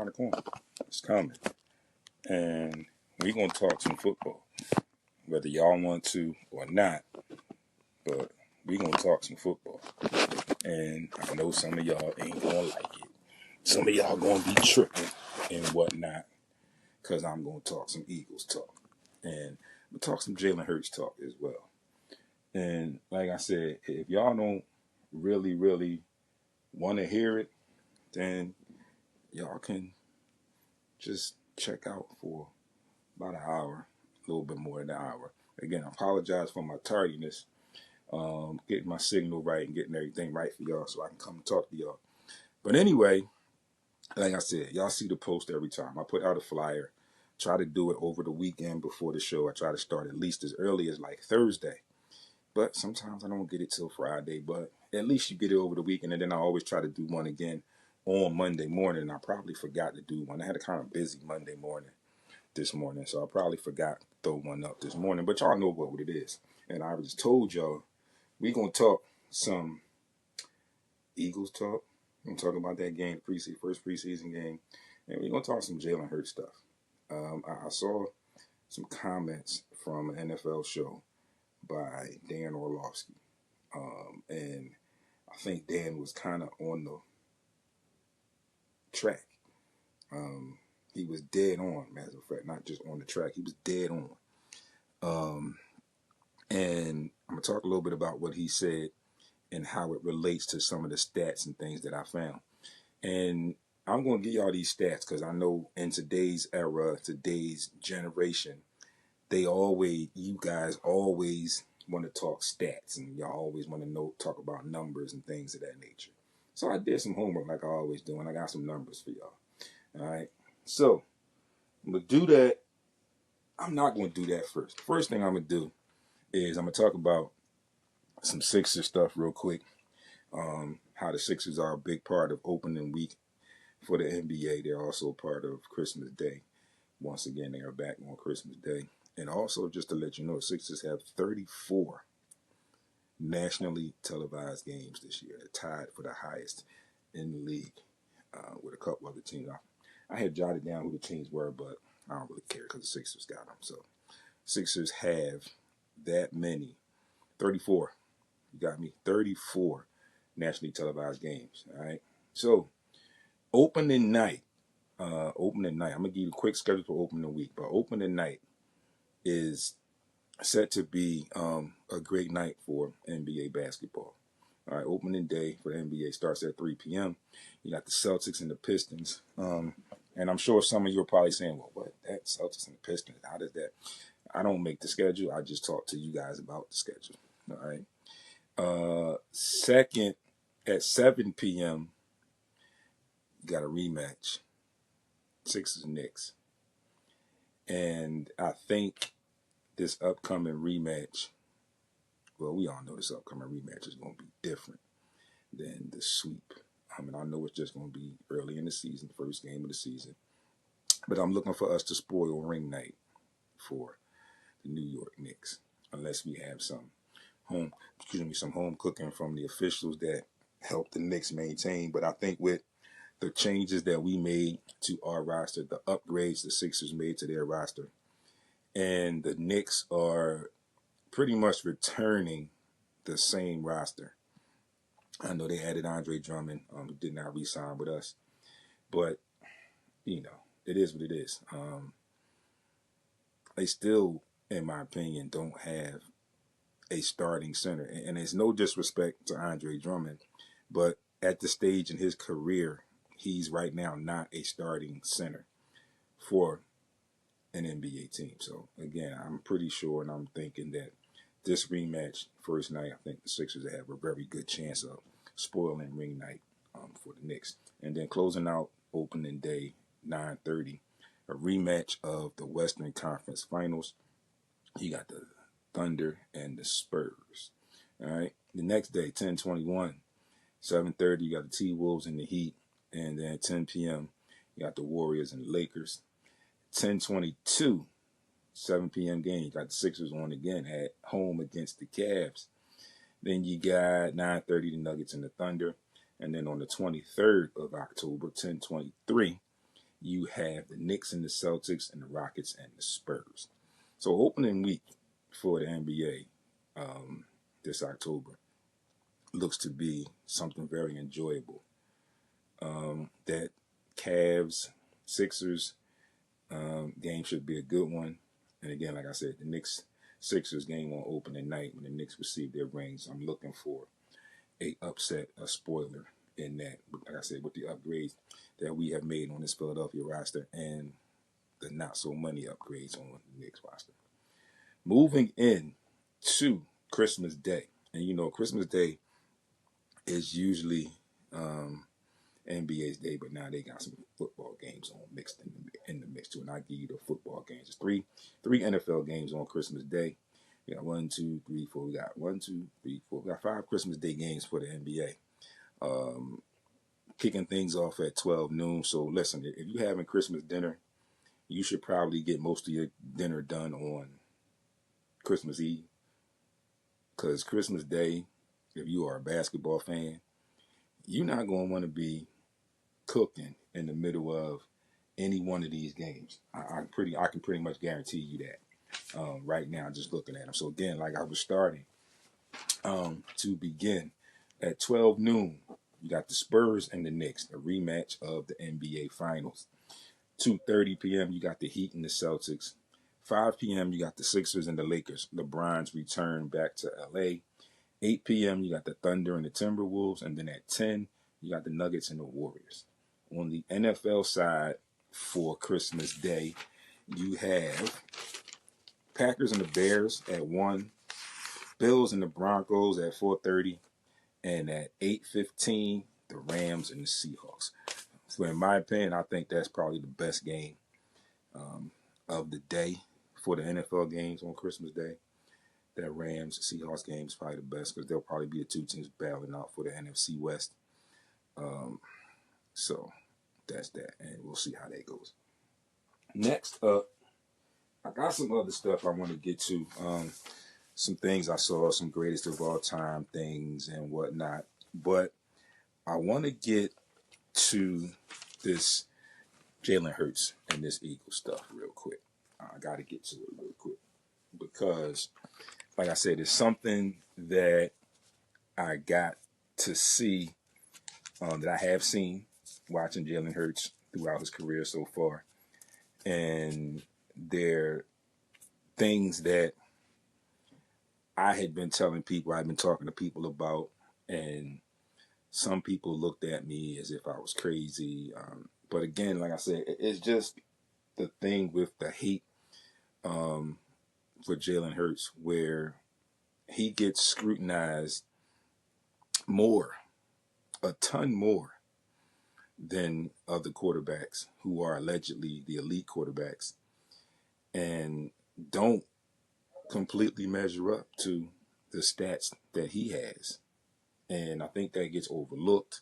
Lock on. It's coming. And we're going to talk some football. Whether y'all want to or not, but we're going to talk some football. And I know some of y'all ain't going to like it. Some of y'all going to be tripping and whatnot, because I'm going to talk some Eagles talk. And we'll talk some Jalen Hurts talk as well. And like I said, if y'all don't really want to hear it, then y'all can just check out for about an hour, a little bit more than an hour. Again, I apologize for my tardiness, getting my signal right and getting everything right for y'all so I can come and talk to y'all. But anyway, like I said, y'all see the post every time. I put out a flyer, try to do it over the weekend before the show. I try to start at least as early as like Thursday. But sometimes I don't get it till Friday, but at least you get it over the weekend. And then I always try to do one again on Monday morning. And I probably forgot to do one. I had a kind of busy Monday morning this morning, so I probably forgot to throw one up this morning. But y'all know what it is. And I just told y'all, we're going to talk some Eagles talk. We're going to talk about that game, first preseason game. And we're going to talk some Jalen Hurts stuff. I saw some comments from an NFL show by Dan Orlovsky. And I think Dan was kind of on the track. He was dead on, as a fact, not just on the track. He was dead on. And I'm going to talk a little bit about what he said and how it relates to some of the stats and things that I found. And I'm going to give y'all these stats because I know in today's era, today's generation, you guys always want to talk stats and y'all always want to talk about numbers and things of that nature. So I did some homework like I always do, and I got some numbers for y'all. All right. So I'm going to do that. I'm not going to do that first. The first thing I'm going to do is I'm going to talk about some Sixers stuff real quick. How the Sixers are a big part of opening week for the NBA. They're also part of Christmas Day. Once again, they are back on Christmas Day. And also, just to let you know, the Sixers have 34 nationally televised games this year. They're tied for the highest in the league with a couple other teams. I had jotted down who the teams were, but I don't really care because the Sixers got them. So, Sixers have that many, 34. You got me, 34 nationally televised games. All right. So, opening night. I'm gonna give you a quick schedule for opening week, but opening night is set to be a great night for NBA basketball. All right, opening day for the NBA starts at 3 p.m. You got the Celtics and the Pistons, and I'm sure some of you are probably saying, "Well, what? That Celtics and the Pistons? How does that?" I don't make the schedule. I just talk to you guys about the schedule. All right. Second at 7 p.m. You got a rematch. Sixers and Knicks. And I think this upcoming rematch, well, we all know this upcoming rematch is going to be different than the sweep. I mean, I know it's just going to be early in the season, first game of the season. But I'm looking for us to spoil ring night for the New York Knicks, unless we have some home cooking from the officials that help the Knicks maintain. But I think with the changes that we made to our roster, the upgrades the Sixers made to their roster, and the Knicks are pretty much returning the same roster. I know they added Andre Drummond, who did not re-sign with us, but it is what it is. They still, in my opinion, don't have a starting center, and it's no disrespect to Andre Drummond, but at the stage in his career, he's right now not a starting center for an NBA team. So again, I'm pretty sure, and I'm thinking that this rematch, first night, I think the Sixers have a very good chance of spoiling ring night for the Knicks. And then closing out opening day, 9:30, a rematch of the Western Conference Finals. You got the Thunder and the Spurs. All right. The next day, 10:21, 7:30, you got the T-Wolves and the Heat. And then 10 p.m., you got the Warriors and the Lakers. 10:22, 7 p.m. game. You got the Sixers on again at home against the Cavs. Then you got 9:30, the Nuggets and the Thunder. And then on the 23rd of October, 10:23, you have the Knicks and the Celtics and the Rockets and the Spurs. So opening week for the NBA this October looks to be something very enjoyable. That Cavs Sixers game should be a good one. And again, like I said, the Knicks Sixers game on opening night when the Knicks receive their rings. I'm looking for a upset, a spoiler in that. Like I said, with the upgrades that we have made on this Philadelphia roster and the not so money upgrades on the Knicks roster. Moving in to Christmas Day. And you know, Christmas Day is usually NBA's day, but now they got some football games on mixed in the mix too. And I give you the football games. It's three NFL games on Christmas Day. We got 1, 2, 3, 4. We got 1, 2, 3, 4. We got 5 Christmas Day games for the NBA. Kicking things off at 12 noon. So listen, if you're having Christmas dinner, you should probably get most of your dinner done on Christmas Eve. Because Christmas Day, if you are a basketball fan, you're not going to want to be cooking in the middle of any one of these games. I can pretty much guarantee you that right now, just looking at them. So again, like I was starting to begin at 12 noon, you got the Spurs and the Knicks, a rematch of the NBA Finals. 2:30 p.m., you got the Heat and the Celtics. 5 p.m., you got the Sixers and the Lakers. LeBron's return back to L.A. 8 p.m., you got the Thunder and the Timberwolves. And then at 10, you got the Nuggets and the Warriors. On the NFL side for Christmas Day, you have Packers and the Bears at 1, Bills and the Broncos at 4:30, and at 8:15, the Rams and the Seahawks. So in my opinion, I think that's probably the best game of the day for the NFL games on Christmas Day. That Rams-Seahawks game is probably the best because they'll probably be the two teams battling out for the NFC West. So that's that, and we'll see how that goes. Next up, I got some other stuff I want to get to. Some things I saw, some greatest of all time things and whatnot. But I want to get to this Jalen Hurts and this Eagle stuff real quick. I got to get to it real quick because, like I said, it's something that I got to see, that I have seen watching Jalen Hurts throughout his career so far. And they're things that I had been telling people, I'd been talking to people about, and some people looked at me as if I was crazy. But again, like I said, it's just the thing with the hate for Jalen Hurts, where he gets scrutinized more, a ton more, than other quarterbacks who are allegedly the elite quarterbacks and don't completely measure up to the stats that he has. And I think that gets overlooked,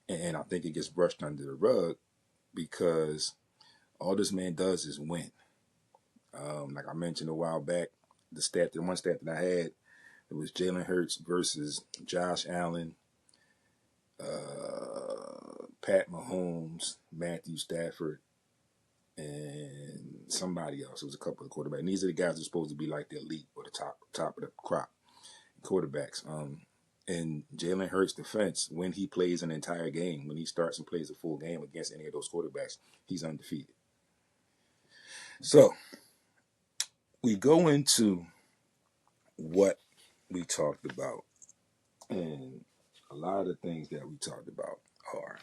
and I think it gets brushed under the rug because all this man does is win. Like I mentioned a while back, the one stat that I had, it was Jalen Hurts versus Josh Allen, Pat Mahomes, Matthew Stafford, and somebody else. It was a couple of quarterbacks. And these are the guys that are supposed to be like the elite or the top of the crop quarterbacks. In Jalen Hurts' defense, when he plays an entire game, when he starts and plays a full game against any of those quarterbacks, he's undefeated. So we go into what we talked about, and a lot of the things that we talked about are,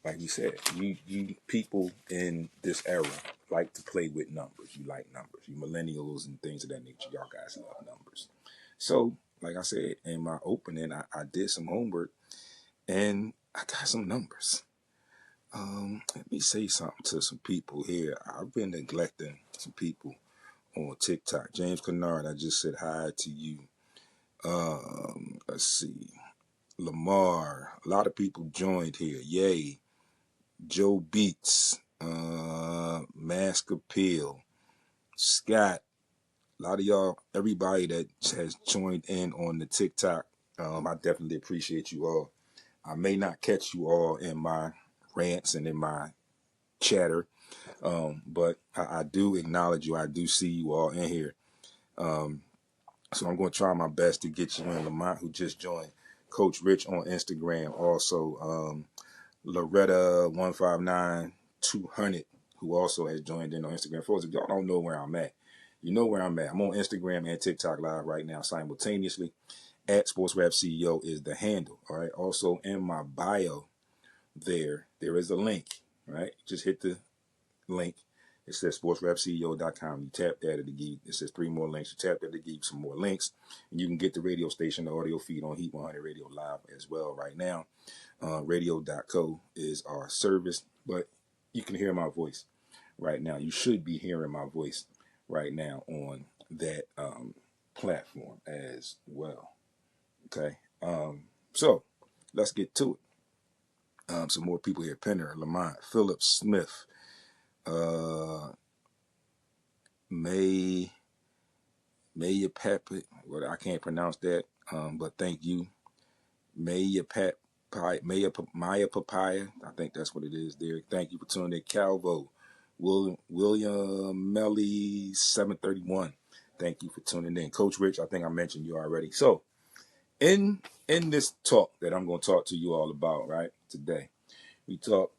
like we said, you people in this era like to play with numbers. You like numbers. You millennials and things of that nature, y'all guys love numbers. So, like I said in my opening, I did some homework, and I got some numbers. Let me say something to some people here. I've been neglecting some people on TikTok. James Kennard, I just said hi to you. Let's see. Lamar, a lot of people joined here. Yay. Joe Beats, Mask Appeal, Scott, a lot of y'all, everybody that has joined in on the TikTok, I definitely appreciate you all. I may not catch you all in my rants and in my chatter. But I do acknowledge you. I do see you all in here. So I'm going to try my best to get you in. Lamont, who just joined, Coach Rich on Instagram, also Loretta 159200, who also has joined in on Instagram. Folks, if y'all don't know where I'm at, you know where I'm at. I'm on Instagram and TikTok live right now simultaneously. At SportsRap CEO is the handle. All right. Also in my bio there is a link. All right. Just hit the link. It says sportsrapceo.com. You tap that, it'll give, it says 3 more links. You tap that to give you some more links. And you can get the radio station, the audio feed on Heat 100 Radio Live as well right now. Radio.co is our service, but you can hear my voice right now. You should be hearing my voice right now on that platform as well. Okay. So let's get to it. Some more people here. Penner, Lamont, Philip Smith, May Pep, well, I can't pronounce that, but thank you. Maya Papaya, I think that's what it is there. Thank you for tuning in. Calvo, William Melly 731. Thank you for tuning in. Coach Rich, I think I mentioned you already. So in this talk that I'm going to talk to you all about, right, today, we talk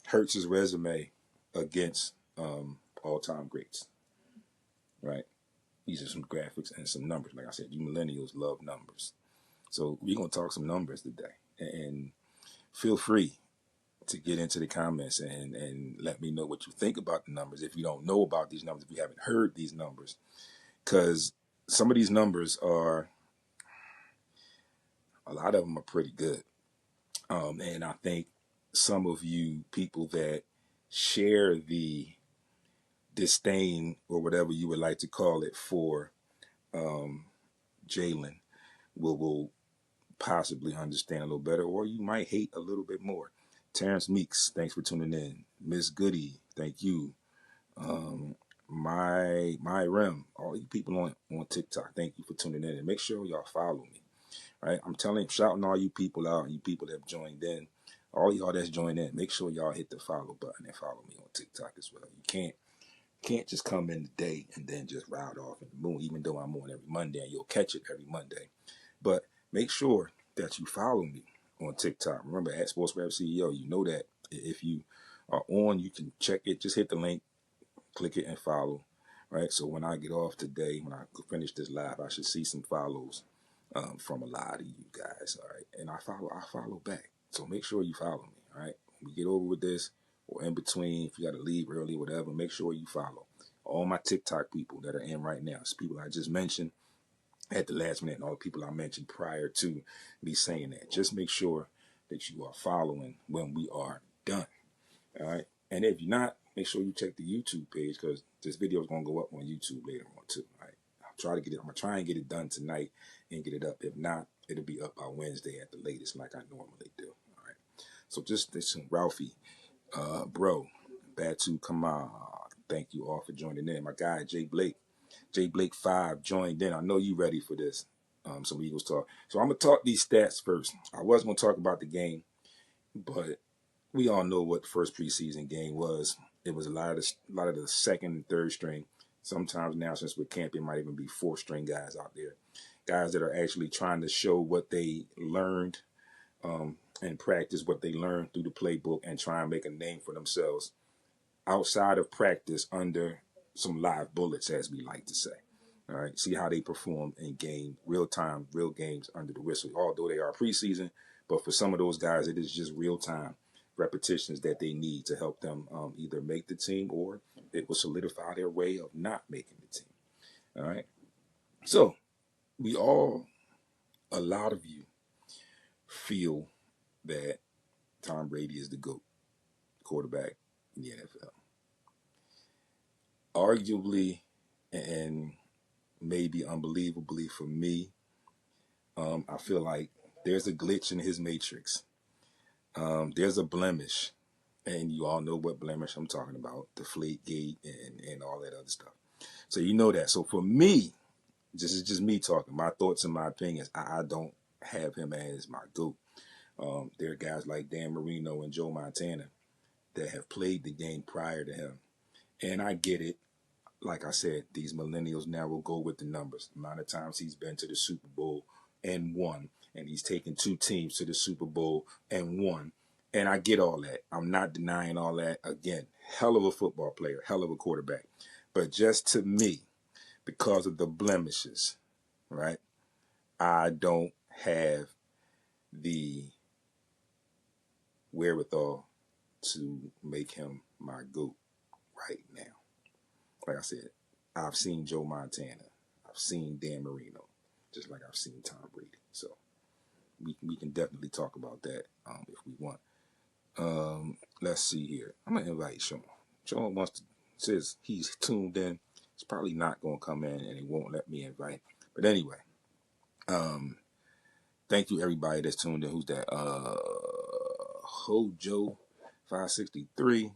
Hurts' resume against all-time greats, right? These are some graphics and some numbers. Like I said, you millennials love numbers. So we're going to talk some numbers today. And feel free to get into the comments and let me know what you think about the numbers. If you don't know about these numbers, if you haven't heard these numbers, because some of these numbers are, a lot of them are pretty good. And I think some of you people that share the disdain or whatever you would like to call it for Jalen will possibly understand a little better, or you might hate a little bit more. Terrence Meeks, thanks for tuning in. Miss Goody, thank you. My Rem, all you people on TikTok, thank you for tuning in, and make sure y'all follow me. Right, I'm shouting all you people out, you people that have joined in, all y'all that's joined in. Make sure y'all hit the follow button and follow me on TikTok as well. You can't just come in today and then just ride off in the moon. Even though I'm on every Monday, and you'll catch it every Monday, but make sure that you follow me on TikTok. Remember, at SportsRap CEO, you know that if you are on, you can check it. Just hit the link, click it, and follow. Right. So when I get off today, when I finish this live, I should see some follows from a lot of you guys. All right. And I follow back. So make sure you follow me. All right. When we get over with this, or in between, if you got to leave early, whatever, make sure you follow. All my TikTok people that are in right now, it's people I just mentioned at the last minute, and all the people I mentioned prior to me saying that. Just make sure that you are following when we are done. All right. And if you're not, make sure you check the YouTube page, because this video is going to go up on YouTube later on too. All right. I'm going to try and get it done tonight and get it up. If not, it'll be up by Wednesday at the latest, like I normally do. All right. So just listen, Ralphie, bro, Batu, come on. Thank you all for joining in. My guy, J Blake 5 joined in. I know you ready for this. Some Eagles talk. So I'm gonna talk these stats first. I was gonna talk about the game, but we all know what the first preseason game was. It was a lot of the second and third string. Sometimes now, since we're camping, might even be fourth string guys out there, guys that are actually trying to show what they learned and practice what they learned through the playbook and try and make a name for themselves outside of practice under some live bullets, as we like to say. All right, see how they perform in game, real time, real games under the whistle. Although they are preseason, but for some of those guys, it is just real time repetitions that they need to help them either make the team, or it will solidify their way of not making the team. All right, so a lot of you feel that Tom Brady is the GOAT quarterback in the NFL. Arguably, and maybe unbelievably for me, I feel like there's a glitch in his matrix. There's a blemish, and you all know what blemish I'm talking about, Deflategate and all that other stuff. So you know that. So for me, this is just me talking, my thoughts and my opinions. I don't have him as my GOAT. There are guys like Dan Marino and Joe Montana that have played the game prior to him. And I get it. Like I said, these millennials now will go with the numbers. The amount of times he's been to the Super Bowl and won, and he's taken 2 teams to the Super Bowl and won. And I get all that. I'm not denying all that. Again, hell of a football player, hell of a quarterback. But just to me, because of the blemishes, right, I don't have the wherewithal to make him my GOAT right now. Like I said, I've seen Joe Montana. I've seen Dan Marino, just like I've seen Tom Brady. So we can definitely talk about that if we want. Let's see here. I'm going to invite Sean. Sean says he's tuned in. He's probably not going to come in, and he won't let me invite. But anyway, thank you everybody that's tuned in. Who's that? Hojo 563,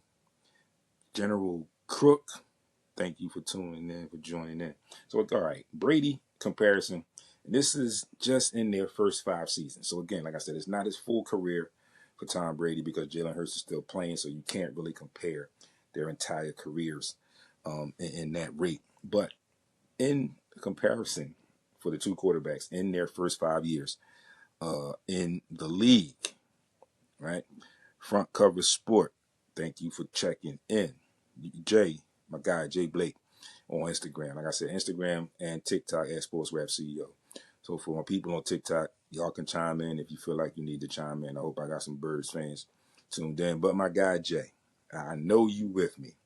General Crook. Thank you for tuning in, for joining in. So, all right, Brady comparison. This is just in their first 5 seasons. So, again, like I said, it's not his full career for Tom Brady because Jalen Hurts is still playing, so you can't really compare their entire careers in that rate. But in comparison for the 2 quarterbacks in their first 5 years in the league, right? Front Cover Sport, thank you for checking in. Jay, my guy, Jay Blake, on Instagram. Like I said, Instagram and TikTok at SportsRap CEO. So for my people on TikTok, y'all can chime in if you feel like you need to chime in. I hope I got some Birds fans tuned in. But my guy, Jay, I know you with me,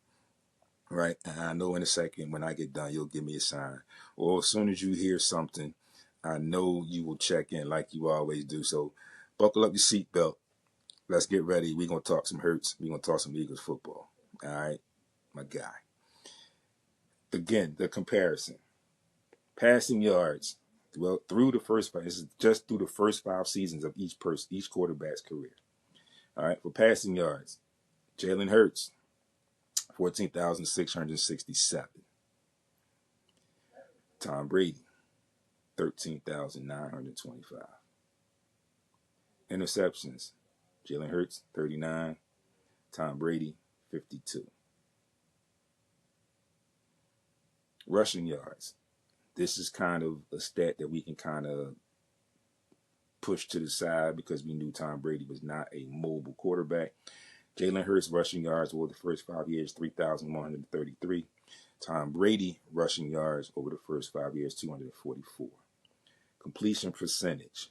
right? And I know in a second when I get done, you'll give me a sign. Or as soon as you hear something, I know you will check in like you always do. So buckle up your seatbelt. Let's get ready. We're going to talk some Hurts. We're going to talk some Eagles football. All right, my guy. Again, the comparison. Passing yards. Well, through the first 5, this is just through the first 5 seasons of each quarterback's career. All right, for passing yards, Jalen Hurts, 14,667. Tom Brady, 13,925. Interceptions, Jalen Hurts, 39. Tom Brady, 52. Rushing yards. This is kind of a stat that we can kind of push to the side because we knew Tom Brady was not a mobile quarterback. Jalen Hurts rushing yards over the first 5 years, 3,133. Tom Brady rushing yards over the first 5 years, 244. Completion percentage.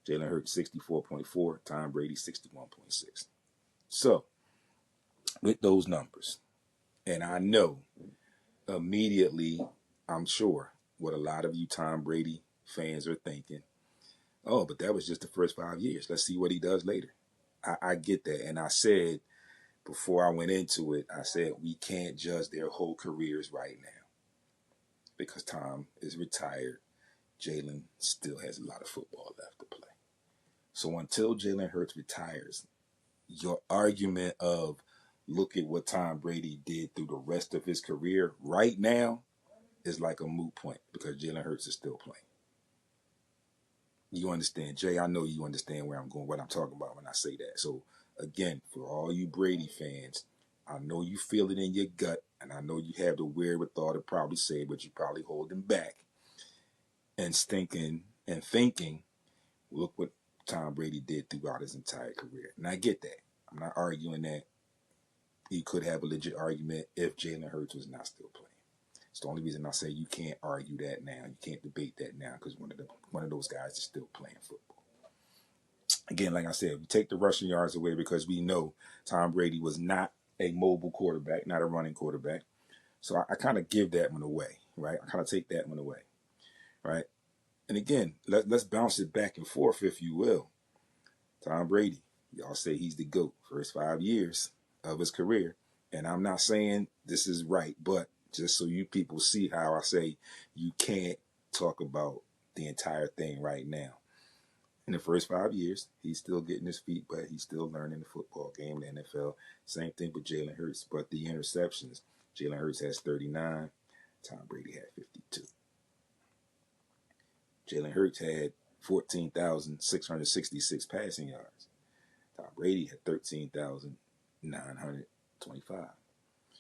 Jalen Hurts 64.4, Tom Brady 61.6. So, with those numbers, and I know immediately, I'm sure, what a lot of you Tom Brady fans are thinking, oh, but that was just the first 5 years. Let's see what he does later. I get that. And I said, before I went into it, I said, we can't judge their whole careers right now because Tom is retired. Jalen still has a lot of football left to play. So until Jalen Hurts retires, your argument of look at what Tom Brady did through the rest of his career right now is like a moot point because Jalen Hurts is still playing. You understand, Jay? I know you understand where I'm going, what I'm talking about when I say that. So, again, for all you Brady fans, I know you feel it in your gut, and I know you have the wherewithal to probably say it, but you're probably holding back and thinking, look what Tom Brady did throughout his entire career. And I get that. I'm not arguing that. He could have a legit argument if Jalen Hurts was not still playing. It's the only reason I say you can't argue that now. You can't debate that now because one of those guys is still playing football. Again, like I said, we take the rushing yards away because we know Tom Brady was not a mobile quarterback, not a running quarterback. So I kind of give that one away, right? I kind of take that one away, right? And again, let's bounce it back and forth, if you will. Tom Brady, y'all say he's the GOAT first 5 years of his career. And I'm not saying this is right, but just so you people see how I say you can't talk about the entire thing right now. In the first 5 years, he's still getting his feet, but he's still learning the football game, the NFL. Same thing with Jalen Hurts. But the interceptions, Jalen Hurts has 39. Tom Brady had 52. Jalen Hurts had 14,666 passing yards. Tom Brady had 13,000 925.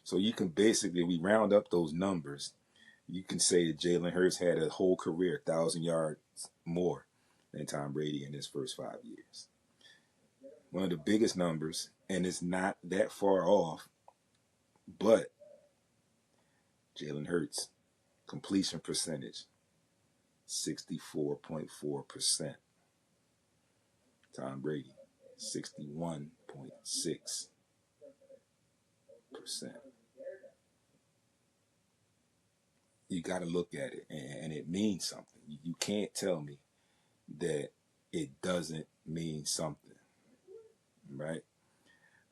So you can basically, we round up those numbers, you can say that Jalen Hurts had a whole career, 1,000 yards more than Tom Brady in his first 5 years. One of the biggest numbers, and it's not that far off, but Jalen Hurts, completion percentage, 64.4%. Tom Brady, 61.6%. You got to look at it, and it means something. You can't tell me that it doesn't mean something, right?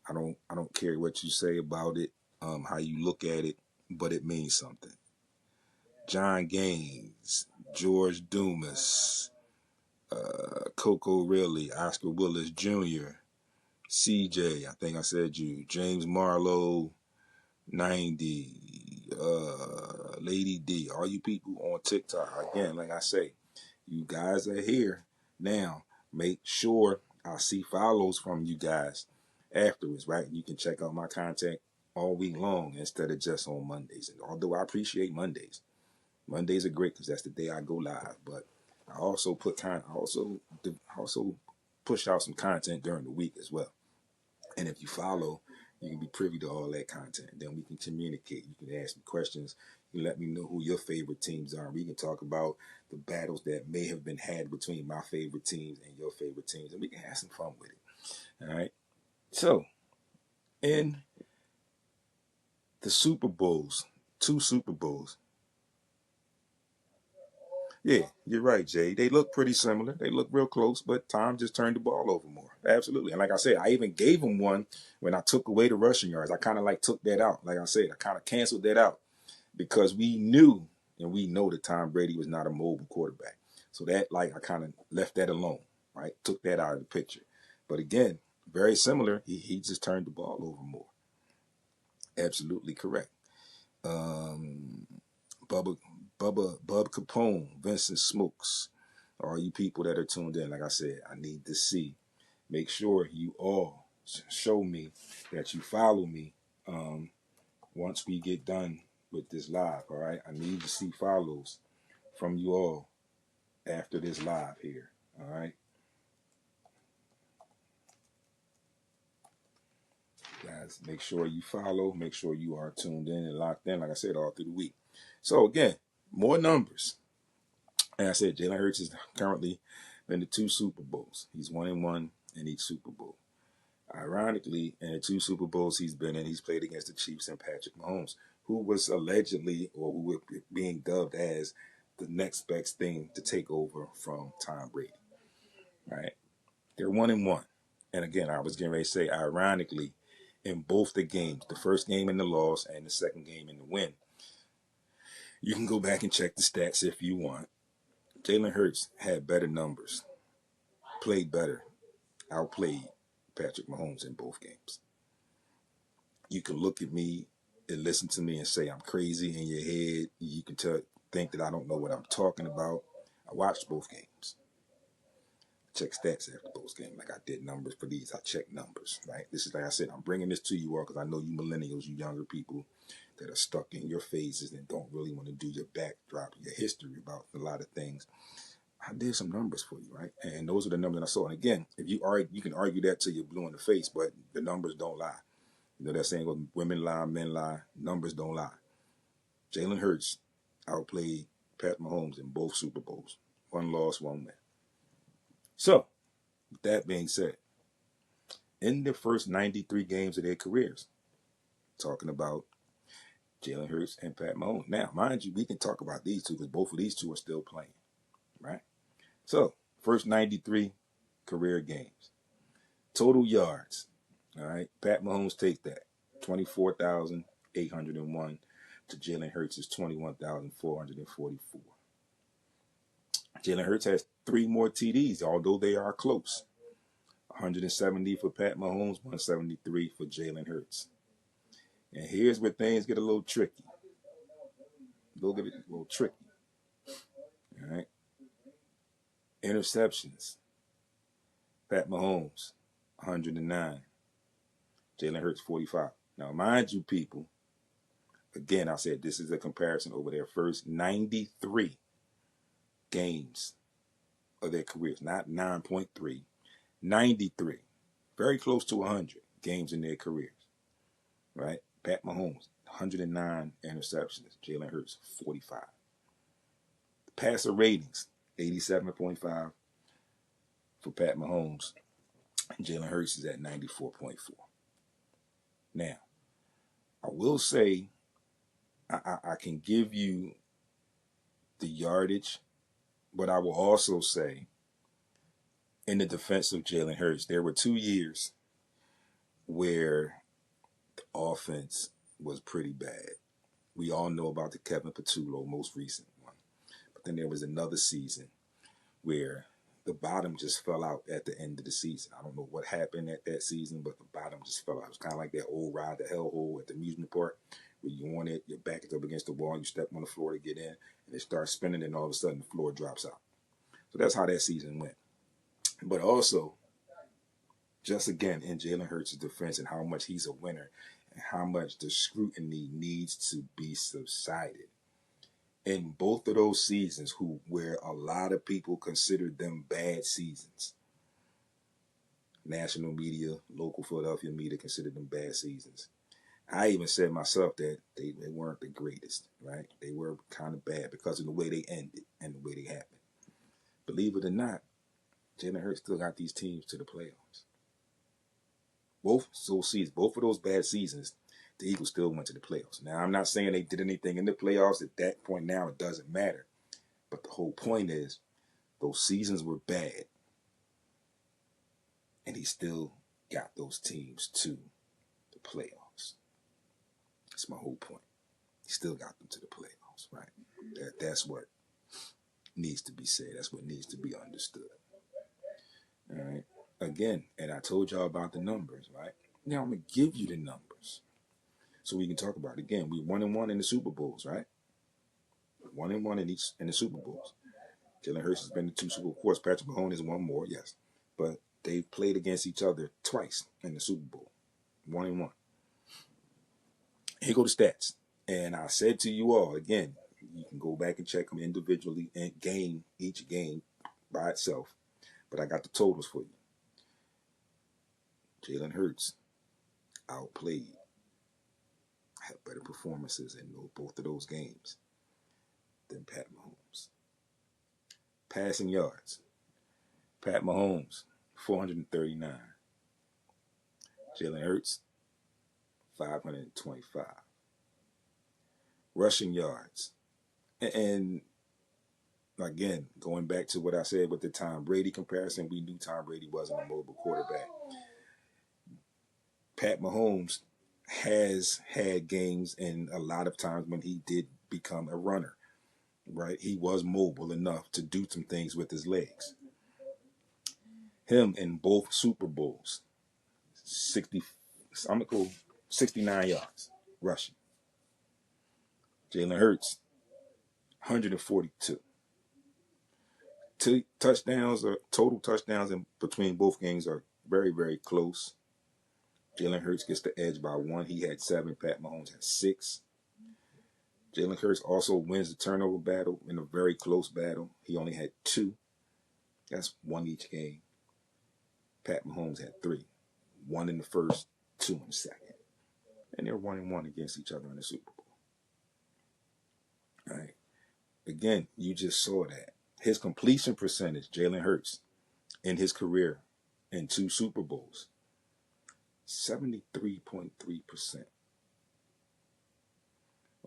I don't care what you say about it, how you look at it, but it means something. John Gaines, George Dumas, Coco Riley, Oscar Willis Jr., CJ, I think I said you, James Marlowe, 90, Lady D, all you people on TikTok, again, like I say, you guys are here now. Make sure I see follows from you guys afterwards, right? You can check out my content all week long instead of just on Mondays. And although I appreciate Mondays, Mondays are great because that's the day I go live. But I also also push out some content during the week as well. And if you follow, you can be privy to all that content. Then we can communicate. You can ask me questions. You can let me know who your favorite teams are. We can talk about the battles that may have been had between my favorite teams and your favorite teams, and we can have some fun with it. All right. So, in the Super Bowls, 2 Super Bowls. Yeah, you're right, Jay. They look pretty similar. They look real close, but Tom just turned the ball over more. Absolutely. And like I said, I even gave him one when I took away the rushing yards. I kind of like took that out. Like I said, I kind of canceled that out because we knew and we know that Tom Brady was not a mobile quarterback. So that, like, I kind of left that alone, right? Took that out of the picture. But again, very similar. He just turned the ball over more. Absolutely correct. Bub Capone, Vincent Smokes, all you people that are tuned in, like I said, I need to see. Make sure you all show me that you follow me once we get done with this live, all right? I need to see follows from you all after this live here, all right? Guys, make sure you follow. Make sure you are tuned in and locked in, like I said, all through the week. So, again, more numbers. And I said, Jalen Hurts has currently been to 2 Super Bowls. He's 1-1 in each Super Bowl. Ironically, in the 2 Super Bowls he's been in, he's played against the Chiefs and Patrick Mahomes, who was allegedly, or who was being dubbed as the next best thing to take over from Tom Brady. Right? They're 1-1. And again, I was getting ready to say, ironically, in both the games, the first game in the loss and the second game in the win, you can go back and check the stats if you want. Jalen Hurts had better numbers, played better, outplayed Patrick Mahomes in both games. You can look at me and listen to me and say I'm crazy in your head. You can think that I don't know what I'm talking about. I watched both games. Check stats after both games. Like I did numbers for these. I checked numbers, right? This is, like I said, I'm bringing this to you all because I know you millennials, you younger people that are stuck in your phases and don't really want to do your backdrop, your history about a lot of things. I did some numbers for you, right? And those are the numbers that I saw. And again, if you argue, you can argue that till you're blue in the face, but the numbers don't lie. You know that saying, well, women lie, men lie, numbers don't lie. Jalen Hurts outplayed Pat Mahomes in both Super Bowls. 1 loss, 1 win. So, with that being said, in the first 93 games of their careers, talking about Jalen Hurts and Pat Mahomes. Now, mind you, we can talk about these two because both of these two are still playing, right? So, first 93 career games. Total yards, all right? Pat Mahomes takes that, 24,801 to Jalen Hurts' 21,444. Jalen Hurts has 3 more TDs, although they are close. 170 for Pat Mahomes, 173 for Jalen Hurts. And here's where things get a little tricky. A little tricky. All right. Interceptions. Pat Mahomes, 109. Jalen Hurts 45. Now, mind you, people, again, I said this is a comparison over their first 93 games of their careers, not 9.3, 93. Very close to 100 games in their careers, right? Pat Mahomes, 109 interceptions. Jalen Hurts, 45. Passer ratings, 87.5 for Pat Mahomes. Jalen Hurts is at 94.4. Now, I will say I can give you the yardage, but I will also say in the defense of Jalen Hurts, there were 2 years where the offense was pretty bad. We all know about the Kevin Patullo most recent one. But then there was another season where the bottom just fell out at the end of the season. I don't know what happened at that season, but the bottom just fell out. It was kind of like that old ride the hellhole at the amusement park where you on it, your back is up against the wall, you step on the floor to get in, and it starts spinning, and all of a sudden the floor drops out. So that's how that season went. But also, just again, in Jalen Hurts' defense and how much he's a winner and how much the scrutiny needs to be subsided. In both of those seasons, where a lot of people considered them bad seasons, national media, local Philadelphia media considered them bad seasons. I even said myself that they weren't the greatest, right? They were kind of bad because of the way they ended and the way they happened. Believe it or not, Jalen Hurts still got these teams to the playoffs. Both of those bad seasons, the Eagles still went to the playoffs. Now, I'm not saying they did anything in the playoffs. At that point now, it doesn't matter. But the whole point is, those seasons were bad. And he still got those teams to the playoffs. That's my whole point. He still got them to the playoffs, right? That's what needs to be said. That's what needs to be understood. All right? Again, and I told y'all about the numbers, right? Now I'm going to give you the numbers so we can talk about it. Again, we 1-1 in the Super Bowls, right? 1-1 in the Super Bowls. Jalen Hurts has been to 2 Super Bowls. Of course, Patrick Mahomes has won more, yes. But they've played against each other twice in the Super Bowl. 1-1. Here go the stats. And I said to you all, again, you can go back and check them individually and each game by itself. But I got the totals for you. Jalen Hurts outplayed, had better performances in both of those games than Pat Mahomes. Passing yards, Pat Mahomes, 439. Jalen Hurts, 525. Rushing yards. And again, going back to what I said with the Tom Brady comparison, we knew Tom Brady wasn't a mobile quarterback. Pat Mahomes has had games and a lot of times when he did become a runner, right? He was mobile enough to do some things with his legs. Him in both Super Bowls, 69 yards rushing. Jalen Hurts, 142. Total touchdowns in between both games are very, very close. Jalen Hurts gets the edge by 1. He had 7. Pat Mahomes had 6. Jalen Hurts also wins the turnover battle in a very close battle. He only had 2. That's 1 each game. Pat Mahomes had 3. 1 in the first, 2 in the second. And they're 1-1 against each other in the Super Bowl. All right. Again, you just saw that. His completion percentage, Jalen Hurts, in his career in 2 Super Bowls, 73.3%.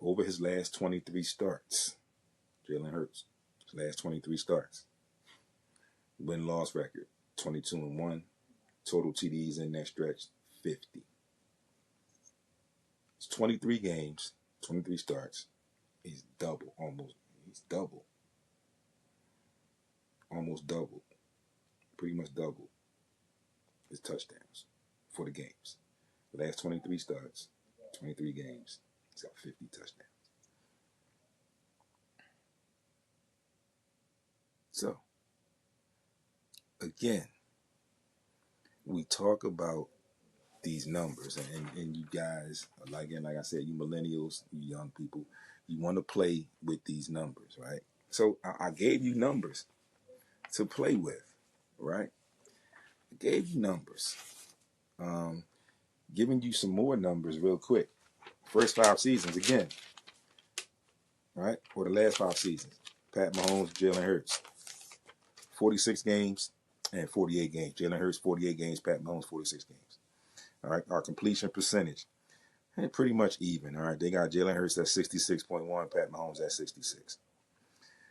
Over his last 23 starts, Jalen Hurts, his last 23 starts. Win-loss record, 22-1. Total TDs in that stretch, 50. It's 23 games, 23 starts. He's double, almost. He's double. Almost double. Pretty much double his touchdowns for the games. The last 23 starts, 23 games, he's got 50 touchdowns. So, again, we talk about these numbers, and you guys, like I said, you millennials, you young people, you want to play with these numbers, right? So I gave you numbers to play with, right? I gave you numbers. Giving you some more numbers real quick. First 5 seasons again, right? Or the last 5 seasons. Pat Mahomes, Jalen Hurts. 46 games and 48 games. Jalen Hurts, 48 games. Pat Mahomes, 46 games. All right. Our completion percentage, pretty much even. All right. They got Jalen Hurts at 66.1, Pat Mahomes at 66.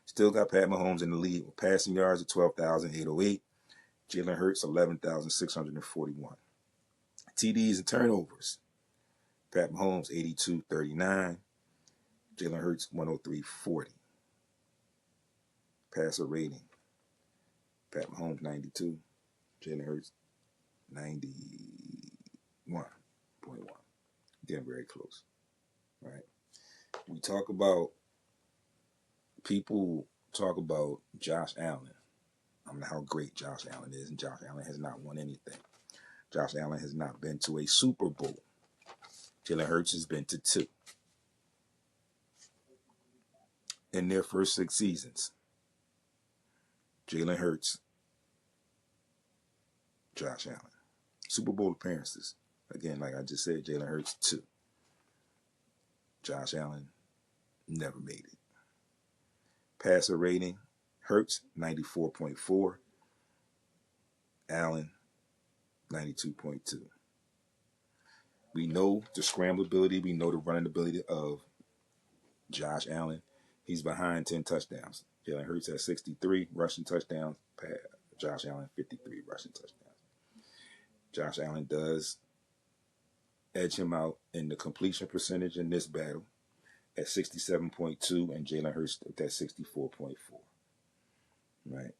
Still got Pat Mahomes in the lead with passing yards at 12,808. Jalen Hurts, 11,641. TDs and turnovers. Pat Mahomes, 82.39. Jalen Hurts, 103.40. Passer rating. Pat Mahomes, 92. Jalen Hurts, 91.1. Getting very close, right? People talk about Josh Allen. I don't know how great Josh Allen is, and Josh Allen has not won anything. Josh Allen has not been to a Super Bowl. Jalen Hurts has been to 2 in their first 6 seasons. Jalen Hurts, Josh Allen. Super Bowl appearances. Again, like I just said, Jalen Hurts 2. Josh Allen never made it. Passer rating, Hurts 94.4. Allen 92.2. We know the scramblability. We know the running ability of Josh Allen. He's behind 10 touchdowns. Jalen Hurts has 63 rushing touchdowns. Josh Allen 53 rushing touchdowns. Josh Allen does edge him out in the completion percentage in this battle at 67.2, and Jalen Hurts at 64.4. Right.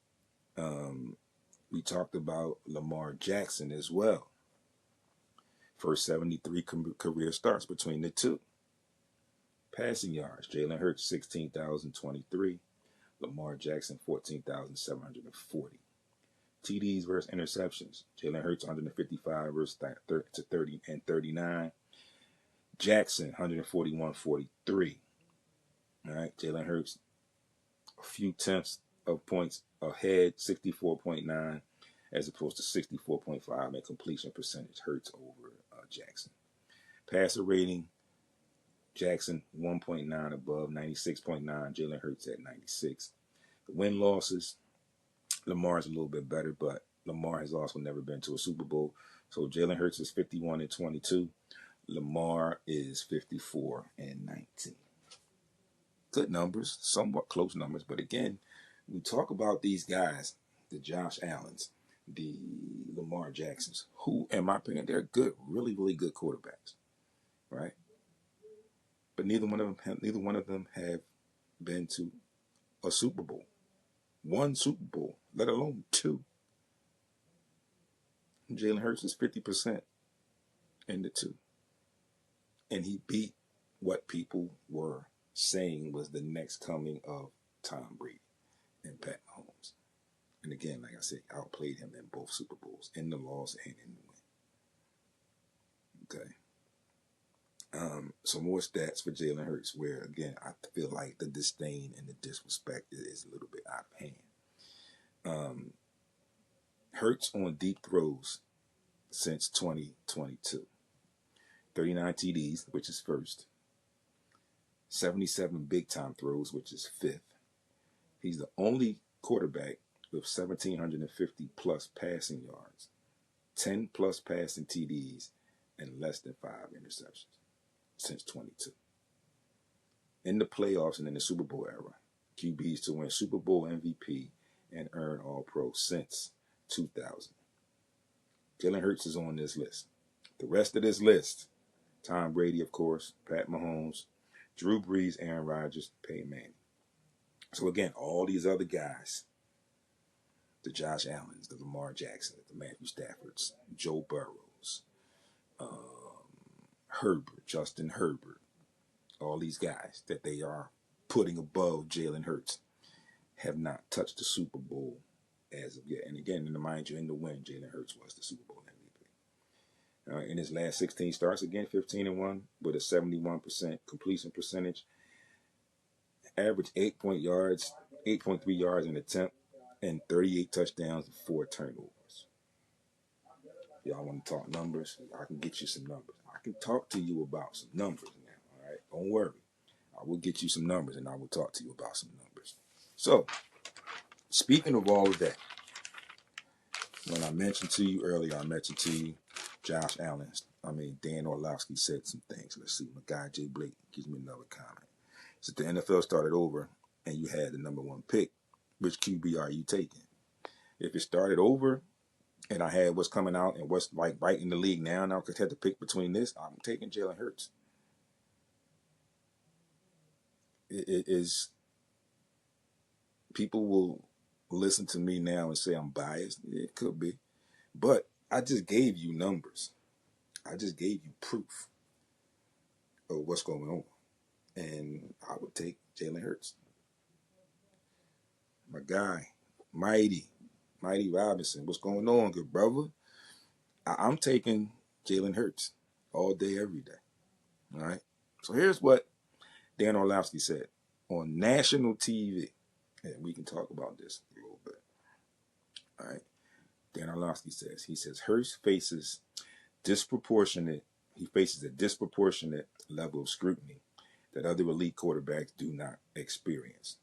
We talked about Lamar Jackson as well. First 73 career starts between the two. Passing yards, Jalen Hurts 16,023, Lamar Jackson 14,740. TDs versus interceptions, Jalen Hurts 155 versus 30 and 39. Jackson 141-43. All right, Jalen Hurts a few tenths of points ahead, 64.9 as opposed to 64.5 in completion percentage. Hurts over Jackson. Passer rating, Jackson 1.9 above, 96.9. Jalen Hurts at 96. The win losses, Lamar's a little bit better, but Lamar has also never been to a Super Bowl. So Jalen Hurts is 51-22. Lamar is 54-19. Good numbers, somewhat close numbers, but again, we talk about these guys, the Josh Allens, the Lamar Jacksons, who, in my opinion, they're good, really, really good quarterbacks, right? But neither one of them have been to a Super Bowl, one Super Bowl, let alone 2. Jalen Hurts is 50% in the 2, and he beat what people were saying was the next coming of Tom Brady and Pat Mahomes. And again, like I said, outplayed him in both Super Bowls, in the loss and in the win. Okay. Some more stats for Jalen Hurts, where, again, I feel like the disdain and the disrespect is a little bit out of hand. Hurts on deep throws since 2022. 39 TDs, which is first. 77 big-time throws, which is 5th. He's the only quarterback with 1,750-plus passing yards, 10-plus passing TDs, and less than 5 interceptions since 22. In the playoffs and in the Super Bowl era, QBs to win Super Bowl MVP and earn All-Pro since 2000. Jalen Hurts is on this list. The rest of this list, Tom Brady, of course, Pat Mahomes, Drew Brees, Aaron Rodgers, Peyton Manning. So again, all these other guys, the Josh Allens, the Lamar Jacksons, the Matthew Staffords, Joe Burrows, Herbert, Justin Herbert, all these guys that they are putting above Jalen Hurts have not touched the Super Bowl as of yet. And again, to remind you, in the win, Jalen Hurts was the Super Bowl MVP. In his last 16 starts, again 15-1 with a 71% completion percentage, average 8.3 yards an attempt, and 38 touchdowns and 4 turnovers. Y'all want to talk numbers? I can get you some numbers. I can talk to you about some numbers now. All right, don't worry. I will get you some numbers, and I will talk to you about some numbers. So, speaking of all of that, when I mentioned to you earlier, I mentioned to you Josh Allen. Dan Orlovsky said some things. Let's see. My guy Jay Blake gives me another comment. So the NFL started over, and you had the number 1 pick. Which QB are you taking? If it started over, and I had what's coming out and what's like right in the league now, because I had to pick between this, I'm taking Jalen Hurts. It is. People will listen to me now and say I'm biased. It could be. But I just gave you numbers. I just gave you proof of what's going on. And I would take Jalen Hurts. My guy, Mighty Robinson. What's going on, good brother? I'm taking Jalen Hurts all day, every day. All right? So here's what Dan Orlovsky said on national TV. And we can talk about this a little bit. All right? Dan Orlovsky says, Hurts faces a disproportionate level of scrutiny that other elite quarterbacks do not experience.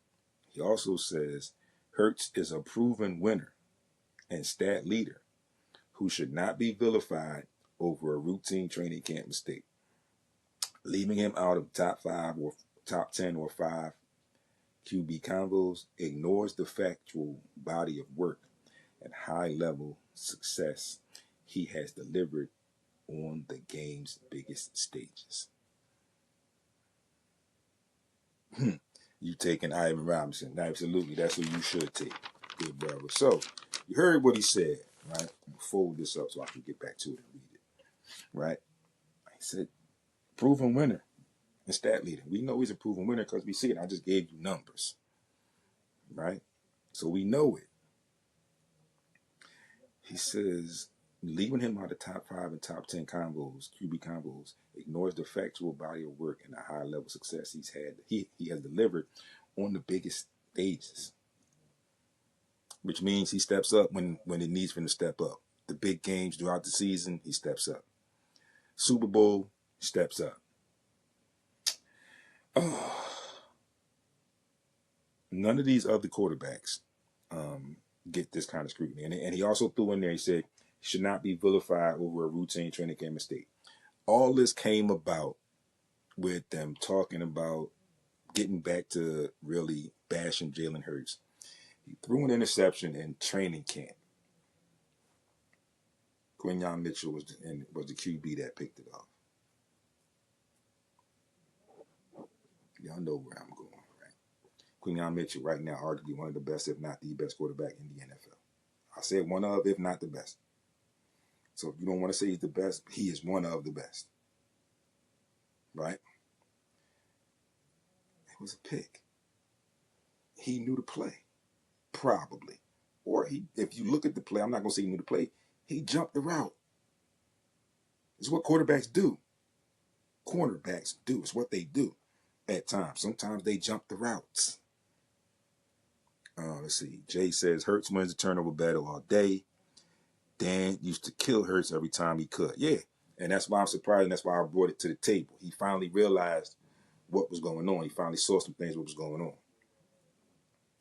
He also says Hurts is a proven winner and stat leader who should not be vilified over a routine training camp mistake. Leaving him out of top 5 or top 10 or 5 QB combos ignores the factual body of work and high-level success he has delivered on the game's biggest stages. You taking Ivan Robinson. Absolutely, that's who you should take, good brother. So, you heard what he said, right? I'm fold this up so I can get back to it and read it, right? He said, proven winner and stat leader. We know he's a proven winner because we see it. I just gave you numbers, right? So we know it. He says, leaving him out of top 5 and top 10 QB combos, ignores the factual body of work and the high level success he has delivered on the biggest stages. Which means he steps up when it needs for him to step up. The big games throughout the season, he steps up. Super Bowl, steps up. None of these other quarterbacks get this kind of scrutiny. And he also threw in there, he said, should not be vilified over a routine training camp mistake. All this came about with them talking about getting back to really bashing Jalen Hurts. He threw an interception in training camp. Quinyon Mitchell was the QB that picked it off. Y'all know where I'm going, right? Quinyon Mitchell right now arguably one of the best, if not the best quarterback in the NFL. I said one of, if not the best. So if you don't want to say he's the best, he is one of the best. Right? It was a pick. He knew the play. Probably. Or if you look at the play, I'm not going to say he knew the play. He jumped the route. It's what quarterbacks do. Cornerbacks do. It's what they do at times. Sometimes they jump the routes. Let's see. Jay says, Hurts wins the turnover battle all day. Dan used to kill Hurts every time he could. Yeah. And that's why I'm surprised, and that's why I brought it to the table. He finally realized what was going on. He finally saw some things what was going on.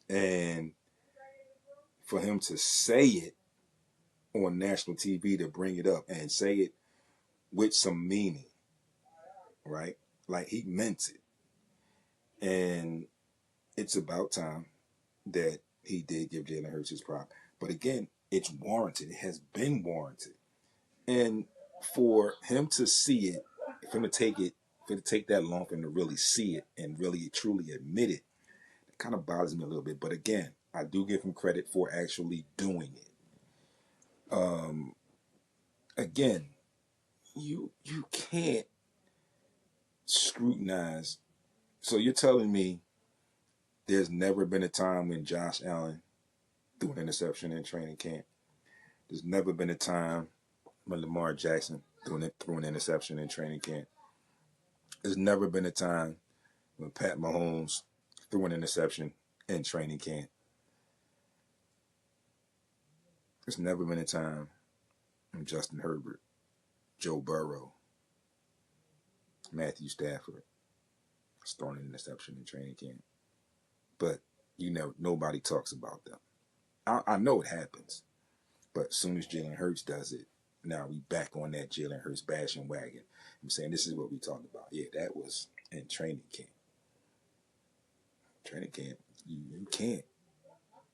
And for him to say it on national TV, to bring it up and say it with some meaning, right? Like he meant it. And it's about time that he did give Jalen Hurts his prop. But again, it's warranted. It has been warranted. And for him to see it, for him to take it, for him to take that long for him to really see it and really truly admit it, it kind of bothers me a little bit. But again, I do give him credit for actually doing it. Again, you can't scrutinize. So you're telling me there's never been a time when Josh Allen threw an interception in training camp. There's never been a time when Lamar Jackson threw an interception in training camp. There's never been a time when Pat Mahomes threw an interception in training camp. There's never been a time when Justin Herbert, Joe Burrow, Matthew Stafford has thrown an interception in training camp. But nobody talks about them. I know it happens, but as soon as Jalen Hurts does it, now we back on that Jalen Hurts bashing wagon. I'm saying this is what we talked about. Yeah, that was in training camp. Training camp, you can't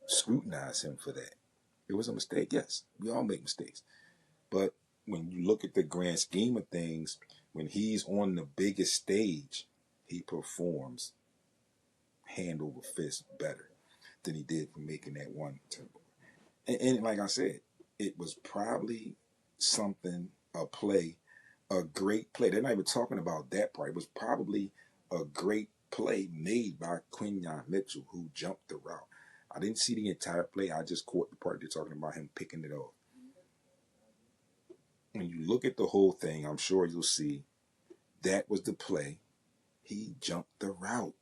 scrutinize him for that. It was a mistake, yes. We all make mistakes. But when you look at the grand scheme of things, when he's on the biggest stage, he performs hand over fist better than he did for making that one turnover. And like I said, it was probably a great play. They're not even talking about that part. It was probably a great play made by Quinyon Mitchell, who jumped the route. I didn't see the entire play. I just caught the part they're talking about him picking it off. When you look at the whole thing, I'm sure you'll see that was the play. He jumped the route.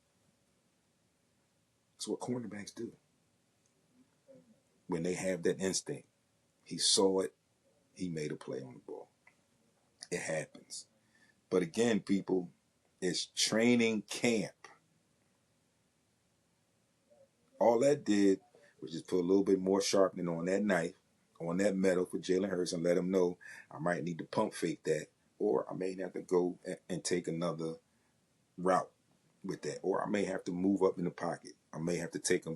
That's what cornerbacks do. When they have that instinct, he saw it, he made a play on the ball. It happens. But again, people, it's training camp. All that did was just put a little bit more sharpening on that knife, on that metal for Jalen Hurts, and let him know I might need to pump fake that, or I may have to go and take another route with that, or I may have to move up in the pocket. I may have to take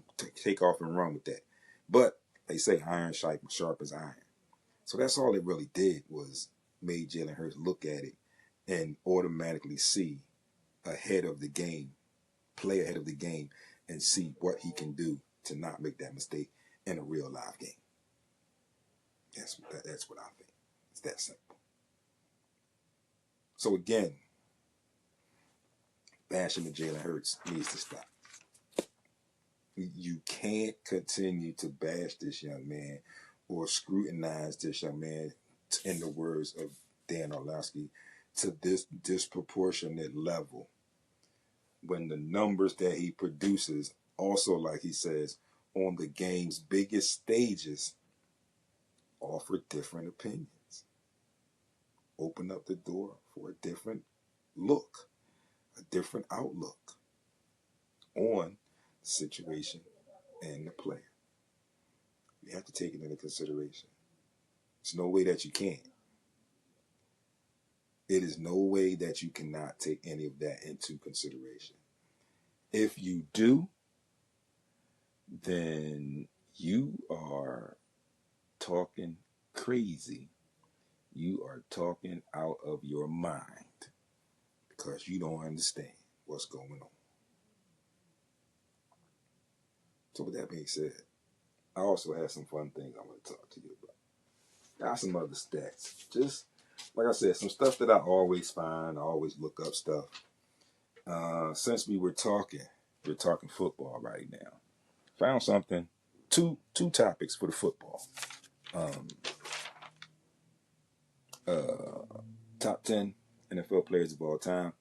off and run with that. But they say iron sharp as iron. So that's all it really did was made Jalen Hurts look at it and automatically see ahead of the game, play ahead of the game, and see what he can do to not make that mistake in a real live game. That's what I think. It's that simple. So again, bashing of Jalen Hurts needs to stop. You can't continue to bash this young man or scrutinize this young man, in the words of Dan Orlovsky, to this disproportionate level when the numbers that he produces also, like he says, on the game's biggest stages offer different opinions. Open up the door for a different look, a different outlook on the situation and the player. You have to take it into consideration. There's no way that you can't. It is no way that you cannot take any of that into consideration. If you do, then you are talking crazy. You are talking out of your mind because you don't understand what's going on. So with that being said, I also have some fun things I want to talk to you about. Got some other stats. Just, like I said, some stuff that I always find. I always look up stuff. Since we're talking football right now. Found something, two topics for the football. Top 10 NFL players of all time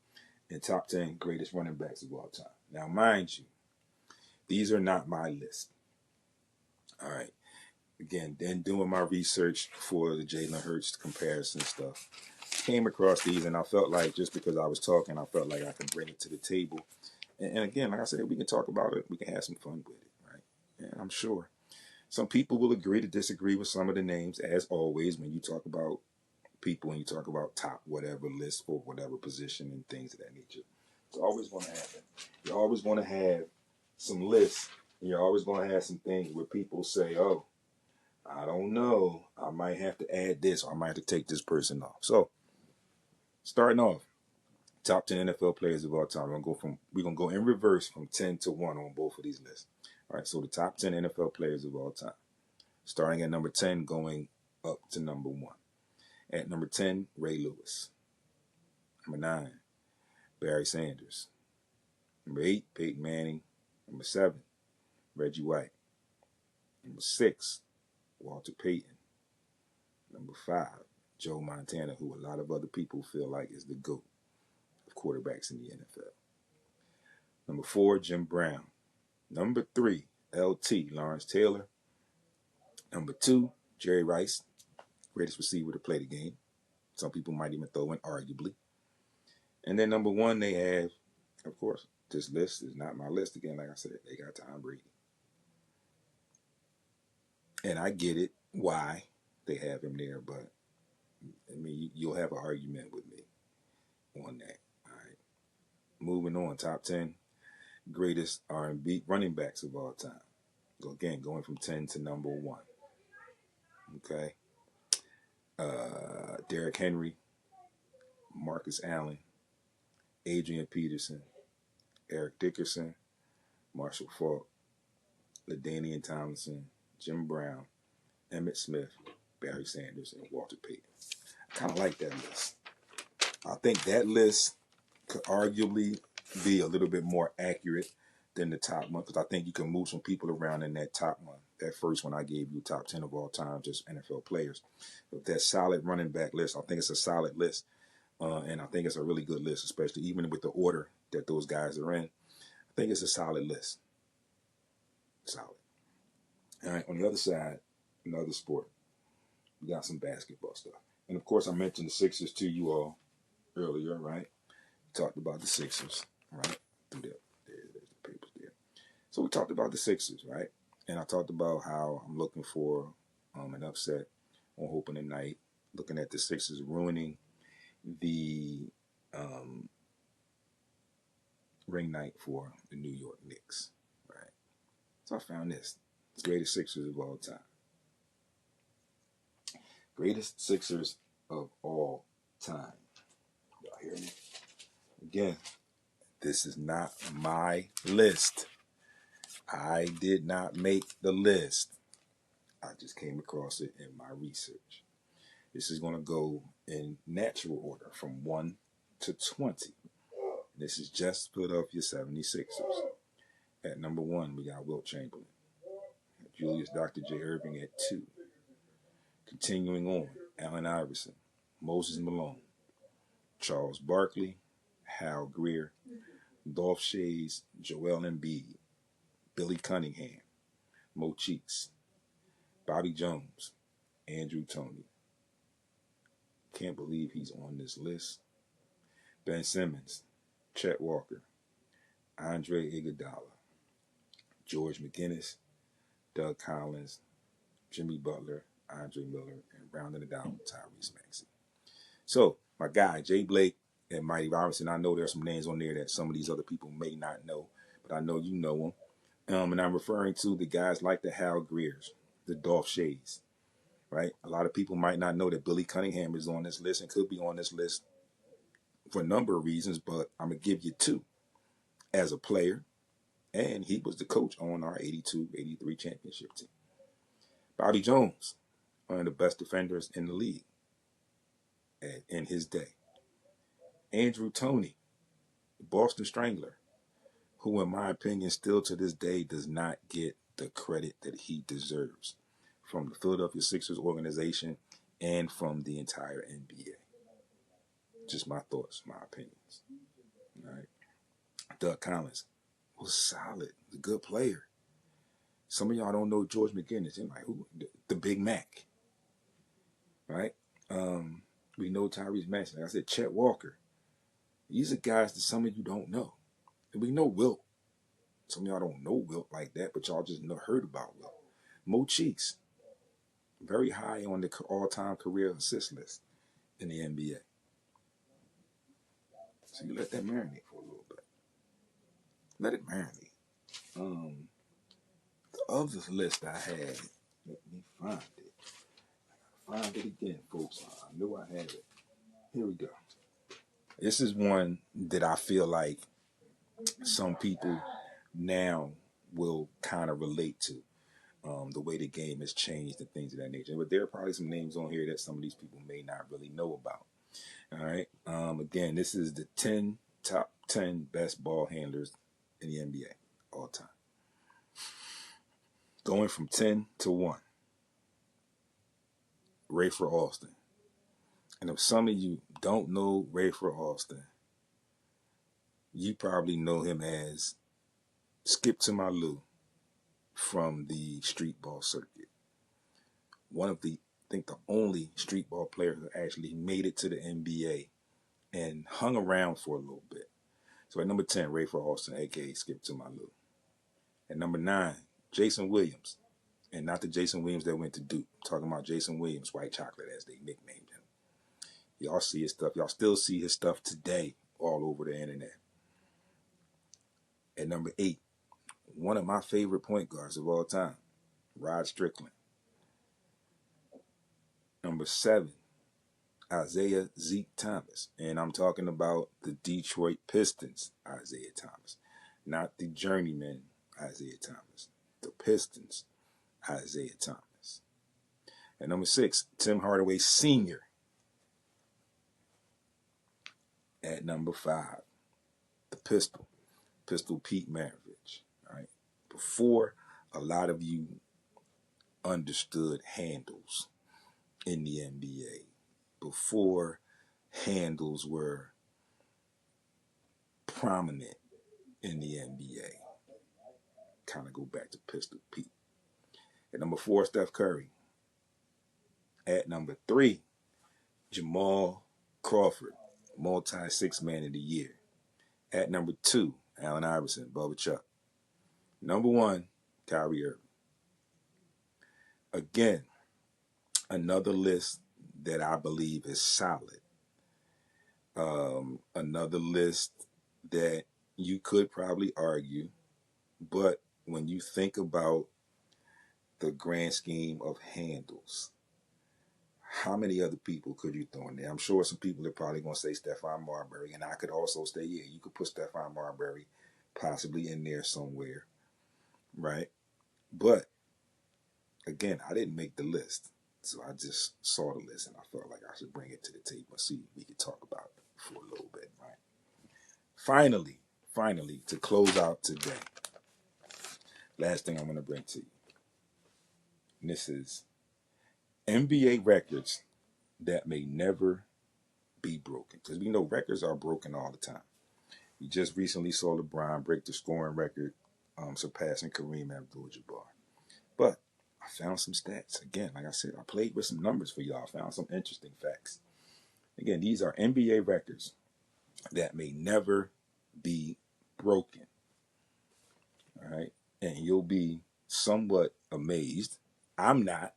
and top 10 greatest running backs of all time. Now, mind you, these are not my list. All right. Again, then doing my research for the Jalen Hurts comparison stuff, came across these, and I felt like just because I was talking, I felt like I could bring it to the table. And again, like I said, we can talk about it. We can have some fun with it, right? And I'm sure some people will agree to disagree with some of the names, as always, when you talk about people and you talk about top whatever list for whatever position and things of that nature. It's always going to happen. You always want to have some lists, and you're always going to have some things where people say, oh, I don't know, I might have to add this, or I might have to take this person off. So, starting off, top 10 NFL players of all time. We're gonna go in reverse from 10 to 1 on both of these lists. All right, so the top 10 NFL players of all time. Starting at number 10, going up to number 1. At number 10, Ray Lewis. Number 9, Barry Sanders. Number 8, Peyton Manning. Number 7, Reggie White. Number 6, Walter Payton. Number 5, Joe Montana, who a lot of other people feel like is the GOAT of quarterbacks in the NFL. Number 4, Jim Brown. Number 3, LT, Lawrence Taylor. Number 2, Jerry Rice, greatest receiver to play the game. Some people might even throw in arguably. And then number 1, they have, of course, this list is not my list again. Like I said, they got Tom Brady. And I get it, why they have him there, but I mean, you'll have an argument with me on that. All right. Moving on, top 10 greatest R&B running backs of all time. So again, going from 10 to number 1. Okay. Derrick Henry, Marcus Allen, Adrian Peterson, Eric Dickerson, Marshall Faulk, LaDainian Tomlinson, Jim Brown, Emmitt Smith, Barry Sanders, and Walter Payton. I kind of like that list. I think that list could arguably be a little bit more accurate than the top one, because I think you can move some people around in that top one. That first one I gave you, top 10 of all time, just NFL players. But that solid running back list, I think it's a solid list. And I think it's a really good list, especially even with the order that those guys are in. I think it's a solid list. Solid. All right, on the other side, another sport, we got some basketball stuff. And of course, I mentioned the Sixers to you all earlier, right? We talked about the Sixers, right? Through there's the papers there. So we talked about the Sixers, right? And I talked about how I'm looking for an upset on opening night, looking at the Sixers ruining the ring night for the New York Knicks, right? So I found this. It's greatest Sixers of all time. Greatest Sixers of all time. Y'all hear me? Again, this is not my list. I did not make the list. I just came across it in my research. This is going to go in natural order from 1 to 20. This is just Philadelphia 76ers. At number 1, we got Wilt Chamberlain. Julius Dr. J. Irving at 2. Continuing on, Allen Iverson, Moses Malone, Charles Barkley, Hal Greer, Dolph Schayes, Joel Embiid, Billy Cunningham, Mo Cheeks, Bobby Jones, Andrew Toney. Can't believe he's on this list. Ben Simmons, Chet Walker, Andre Iguodala, George McGinnis, Doug Collins, Jimmy Butler, Andre Miller, and rounding it out, Tyrese Maxey. So, my guy, Jay Blake and Mighty Robinson, I know there's some names on there that some of these other people may not know, but I know you know them. And I'm referring to the guys like the Hal Greers, the Dolph Schayes, right? A lot of people might not know that Billy Cunningham is on this list and could be on this list for a number of reasons, but I'm going to give you 2. As a player, and he was the coach on our 82-83 championship team. Bobby Jones, one of the best defenders in the league in his day. Andrew Toney, the Boston Strangler, who in my opinion still to this day does not get the credit that he deserves from the Philadelphia Sixers organization and from the entire NBA. Just my thoughts, my opinions. All right. Doug Collins was solid, a good player. Some of y'all don't know George McGinnis. You're like, who? The Big Mac. Right? We know Tyrese Maxey. Like I said, Chet Walker. These are guys that some of you don't know. And we know Wilt. Some of y'all don't know Wilt like that, but y'all just heard about Wilt. Mo Cheeks. Very high on the all-time career assist list in the NBA. So you let that marinate for a little bit. Let it marinate. The other list I had, let me find it. Find it again, folks. I knew I had it. Here we go. This is one that I feel like some people now will kind of relate to. The way the game has changed and things of that nature. But there are probably some names on here that some of these people may not really know about. All right. Again, this is the top 10 best ball handlers in the NBA all time. Going from 10 to 1. Rafer Alston, And if some of you don't know Rayford Alston, you probably know him as Skip to My Lou from the street ball circuit. One of the, I think the only street ball player who actually made it to the NBA and hung around for a little bit. So at number 10, Rayford Alston, a.k.a. Skip to My Lou. At number 9, Jason Williams. And not the Jason Williams that went to Duke. I'm talking about Jason Williams, White Chocolate, as they nicknamed him. Y'all see his stuff. Y'all still see his stuff today all over the internet. At number 8, one of my favorite point guards of all time, Rod Strickland. Number 7, Isaiah Zeke Thomas. And I'm talking about the Detroit Pistons, Isaiah Thomas. Not the journeyman, Isaiah Thomas. The Pistons, Isaiah Thomas. At number 6, Tim Hardaway Sr. At number 5, the Pistol Pete Maravich. Right? Before a lot of you understood handles in the NBA, before handles were prominent in the NBA, kind of go back to Pistol Pete. At number 4, Steph Curry. At number 3, Jamal Crawford, multi-six man of the year. At number 2, Allen Iverson, Bubba Chuck. Number 1, Kyrie Irving. Again, another list that I believe is solid. Another list that you could probably argue, but when you think about the grand scheme of handles, how many other people could you throw in there? I'm sure some people are probably going to say Stephon Marbury, and I could also say, yeah, you could put Stephon Marbury possibly in there somewhere, right? But again, I didn't make the list, so I just saw the list, and I felt like I should bring it to the table and see if we could talk about it for a little bit, right? Finally, to close out today, last thing I'm going to bring to you, and this is NBA records that may never be broken, because we know records are broken all the time. We just recently saw LeBron break the scoring record, surpassing Kareem Abdul-Jabbar. But I found some stats. Again, like I said, I played with some numbers for y'all. I found some interesting facts. Again, these are NBA records that may never be broken. All right? And you'll be somewhat amazed. I'm not,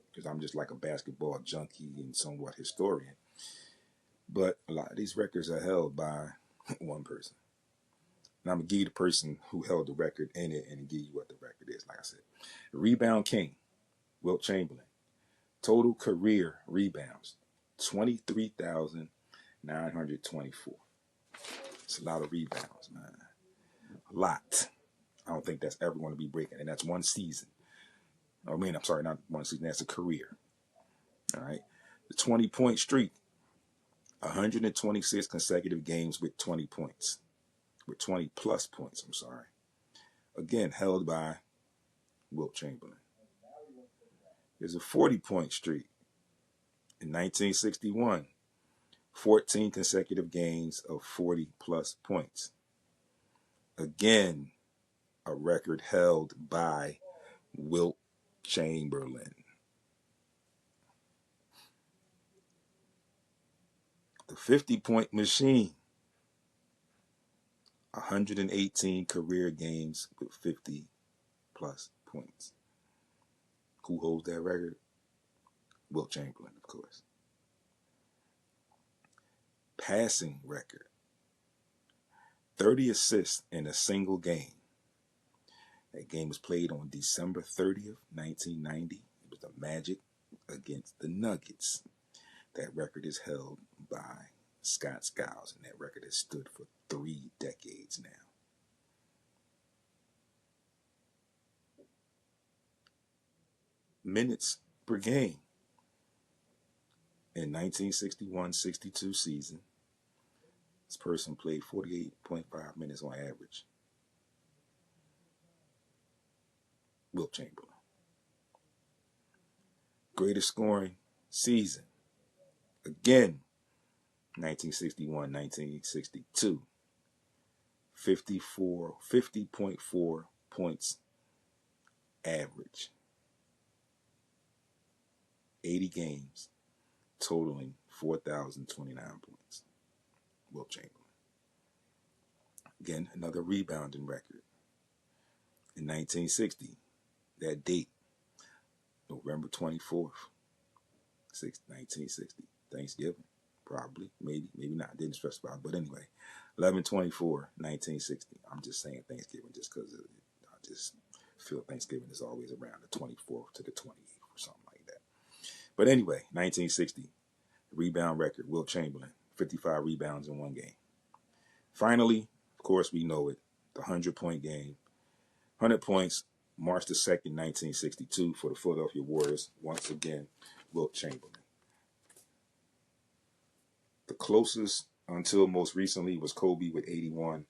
because I'm just like a basketball junkie and somewhat historian. But a lot of these records are held by one person. And I'm going to give you the person who held the record in it and give you what the record is, like I said. Rebound King, Wilt Chamberlain. Total career rebounds, 23,924. It's a lot of rebounds, man. A lot. I don't think that's ever going to be breaking. And that's one season. I'm sorry, not one season. That's a career. All right. The 20-point streak, 126 consecutive games with 20 points. With 20 plus points, I'm sorry. Again, held by Wilt Chamberlain. There's a 40-point streak. In 1961, 14 consecutive games of 40 plus points. Again, a record held by Wilt Chamberlain. The 50-point machine, 118 career games with 50 plus points. Who holds that record? Wilt Chamberlain, of course. Passing record, 30 assists in a single game. That game was played on December 30th, 1990. It was the Magic against the Nuggets. That record is held by Scott Skiles, and that record has stood for 3 decades now. Minutes per game. In 1961-62 season, this person played 48.5 minutes on average. Wilt Chamberlain. Greatest scoring season, Again, 1961, 1962, 50.4 points average. 80 games, totaling 4,029 points. Wilt Chamberlain. Again, another rebounding record. In 1960, that date, November 24th, 1960, Thanksgiving, probably, maybe not, didn't specify, but anyway, 11/24/1960. I'm just saying Thanksgiving just because I just feel Thanksgiving is always around the 24th to the 28th or something like that. But anyway, 1960, rebound record, Wilt Chamberlain, 55 rebounds in one game. Finally, of course, we know it, the 100-point game. 100 points, March the 2nd, 1962, for the Philadelphia Warriors. Once again, Wilt Chamberlain. The closest until most recently was Kobe with 81,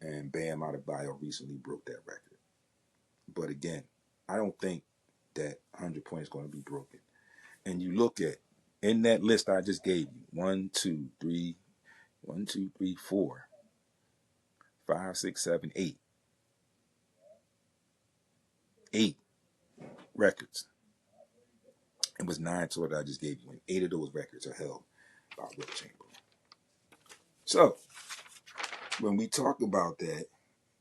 and Bam Adebayo recently broke that record. But again, I don't think that 100 points is going to be broken. And you look at, in that list I just gave you, 1, 2, 3, 4, 5, 6, 7, 8. 8 records. It was 9 total that I just gave you, and 8 of those records are held by Wilt Chamberlain. So, when we talk about that,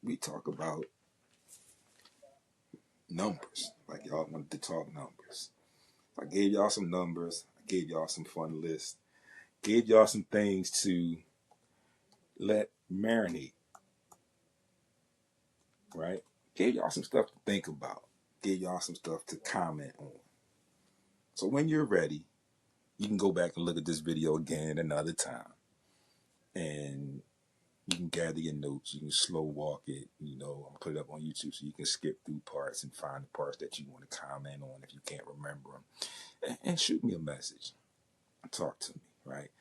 we talk about numbers. Like y'all wanted to talk numbers. I gave y'all some numbers. I gave y'all some fun lists. Gave y'all some things to let marinate. Right? Gave y'all some stuff to think about. Gave y'all some stuff to comment on. So when you're ready, you can go back and look at this video again another time. And you can gather your notes. You can slow walk it. I'm going to put it up on YouTube so you can skip through parts and find the parts that you want to comment on if you can't remember them. And shoot me a message. Talk to me, right?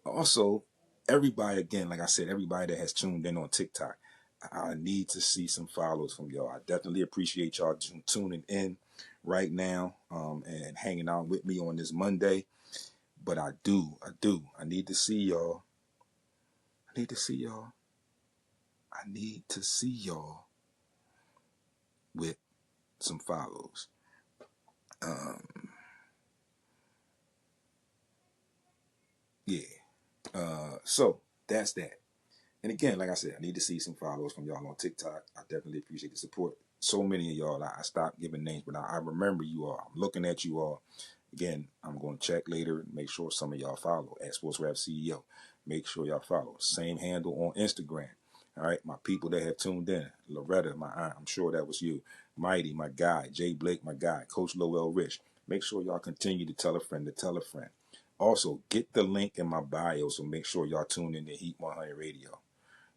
Also, everybody, again, like I said, everybody that has tuned in on TikTok, I need to see some follows from y'all. I definitely appreciate y'all tuning in right now and hanging out with me on this Monday. But I need to see y'all. I need to see y'all with some follows. So that's that. And again, like I said, I need to see some follows from y'all on TikTok. I definitely appreciate the support. So many of y'all, I stopped giving names, but I remember you all. I'm looking at you all. Again, I'm going to check later and make sure some of y'all follow at SportsRap CEO. Make sure y'all follow. Same handle on Instagram. All right, my people that have tuned in. Loretta, my aunt, I'm sure that was you. Mighty, my guy. Jay Blake, my guy. Coach Lowell Rich. Make sure y'all continue to tell a friend to tell a friend. Also, get the link in my bio, so make sure y'all tune in to Heat 100 Radio.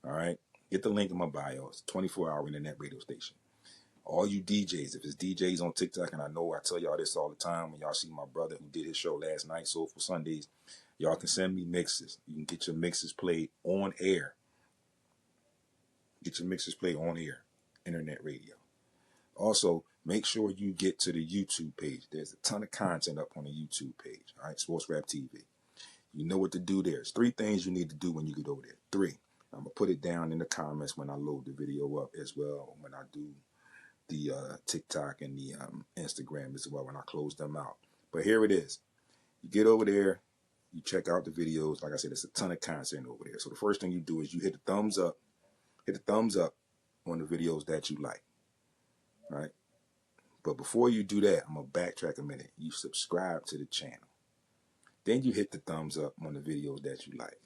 All right? Get the link in my bio. It's a 24-hour internet radio station. All you DJs, if it's DJs on TikTok, and I know I tell y'all this all the time, when y'all see my brother who did his show last night, Soulful Sundays, y'all can send me mixes. You can get your mixes played on air. Get your mixes played on air, internet radio. Also, make sure you get to the YouTube page. There's a ton of content up on the YouTube page. All right, SportsRap TV. You know what to do there. There's 3 things you need to do when you get over there. 3. I'm going to put it down in the comments when I load the video up as well, when I do the TikTok and the Instagram as well, when I close them out. But here it is. You get over there, you check out the videos. Like I said, there's a ton of content over there. So the first thing you do is you hit the thumbs up. Hit the thumbs up on the videos that you like. Right? But before you do that, I'm going to backtrack a minute. You subscribe to the channel. Then you hit the thumbs up on the videos that you like.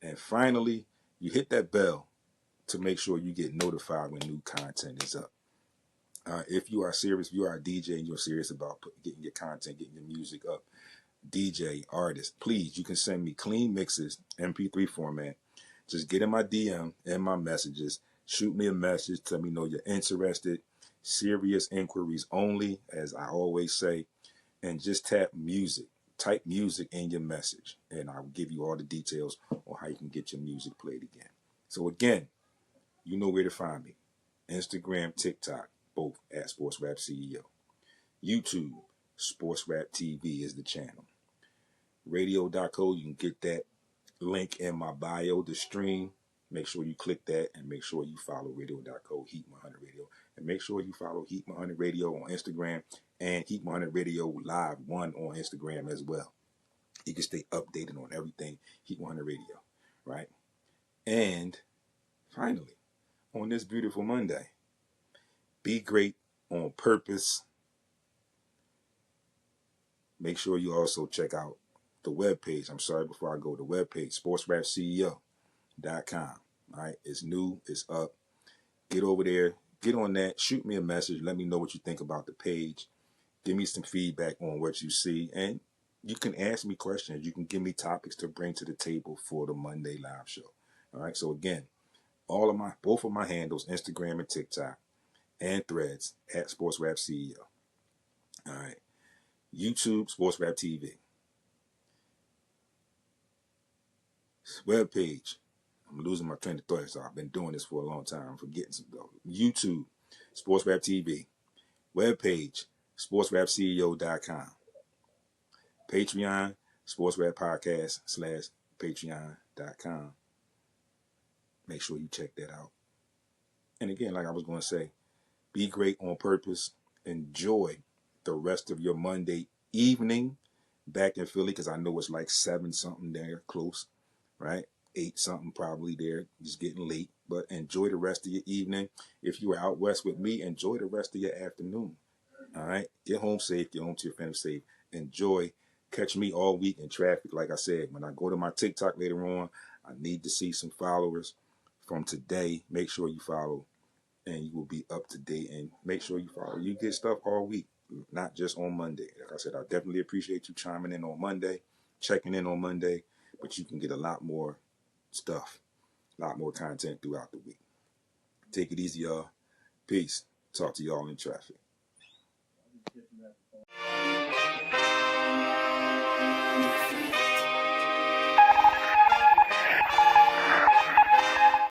And finally, you hit that bell to make sure you get notified when new content is up. If you are serious, if you are a DJ and you're serious about getting your content, getting your music up, DJ, artist, please, you can send me clean mixes, MP3 format. Just get in my DM and my messages. Shoot me a message. Tell me know you're interested. Serious inquiries only, as I always say. And just tap music. Type music in your message. And I'll give you all the details on how you can get your music played again. So again, you know where to find me. Instagram, TikTok, both at SportsRap CEO. YouTube, SportsRap TV is the channel. radio.co. You can get that link in my bio, the stream. Make sure you click that and make sure you follow radio.co, Heat 100 Radio. And make sure you follow Heat 100 Radio on Instagram and Heat 100 Radio Live 1 on Instagram as well. You can stay updated on everything Heat 100 Radio, right? And finally, on this beautiful Monday, be great on purpose. Make sure you also check out the webpage. I'm sorry, before I go, the webpage, sportsrapceo.com. All right, it's new, it's up. Get over there, get on that, shoot me a message, let me know what you think about the page. Give me some feedback on what you see, and you can ask me questions. You can give me topics to bring to the table for the Monday live show. All right, so again, both of my handles, Instagram and TikTok, and Threads at SportsRapCEO. All right, YouTube, SportsRap TV. Webpage. I'm losing my train of thought, so I've been doing this for a long time. I'm forgetting some stuff. YouTube, SportsRap TV. Webpage, SportsRapCEO.com. Patreon, SportsRap Podcast /Patreon.com. Make sure you check that out. And again, like I was going to say, be great on purpose. Enjoy the rest of your Monday evening back in Philly, because I know it's like 7 something there, close, right? 8 something probably there, just getting late. But enjoy the rest of your evening. If you were out west with me, enjoy the rest of your afternoon. All right? Get home safe. Get home to your family safe. Enjoy. Catch me all week in traffic. Like I said, when I go to my TikTok later on, I need to see some followers from today. Make sure you follow, and you will be up to date. And make sure you follow. You get stuff all week, not just on Monday. Like I said, I definitely appreciate you chiming in on Monday, checking in on Monday, but you can get a lot more stuff, a lot more content throughout the week. Take it easy, y'all. Peace. Talk to y'all in traffic.